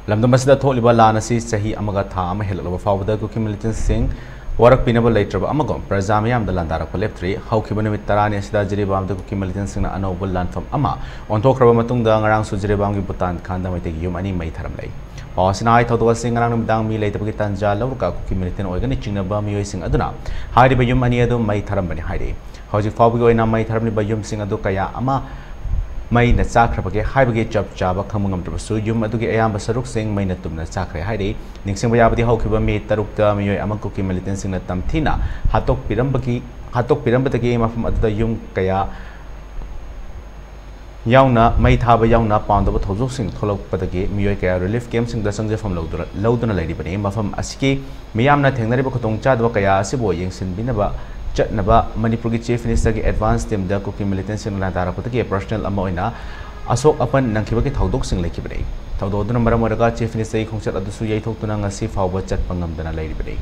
लमदमसदा थोलिबा लानसी सही अमगा था अम हेललबा फावदा cookie militant Singh वरक पिनबा लेट्रबा अमगम प्रजा मयाम लानदारक लेप्ट्री हौखिबा नुमित तरानी असिदा जिरिबाम कुकी मिलिटेंट सिंह अनौबा लानफम अमा ओंथोख्रबा मतुंगदा ngarang su जिरिबाम की भूटान खानदा मैते यूम अनि मै थरम लै पावसिना हाई थौदोसिंग ngarang नुमिदांग मी लेतबगी तंजा लौरका कुकी मिलिटेंट ओइगनि चिंगनबा मियोइसिंग अदुना हारिबा यूम अनि अदु मै थरम बनि हाइरे हौजिक फावबगी ओइना मै थरमनिबा यूम सिंग अदु कया अमा मई न चाख्रबगे हाइबगे चप चाबा खमंगमद्रबसु युम अदुगे अयाम सरुक सिंग मई न तुमना चाख्रे हाइरे निंगसिंग याबदी हौखिबा मे तरुकता मियोय अमक कुकी मिलिटेंट सिंग न तमथिना हातोक पिरंबदगी मफम अदुदा युम कया याउना मई थाबा याउना पाउंदबा थौजोक सिंग थोलकपदगी मियोय कया रिलीफ कैंप सिंग द संगजेफम लौदुना लैरिबने मफम असिके मियामना थेंगनरिबा खतोंग चादबा कया असिबो येंसिनबिनबा चटनबा मणिपुर की चीफ मिनिस्टर की एडवांस टीम द कुकी मिलिटेंट सिंह लादारपदगी पर्सनल अमा ओइना अशोक अपन नंखिबगी थौदोक सिंग लेखिबने थौदोदुना मरम ओरगा चीफ मिनिस्टर की खोंचत अदुसु यैथोक्तुना ngasi फावबा चटपा ngamdana लैरिबने।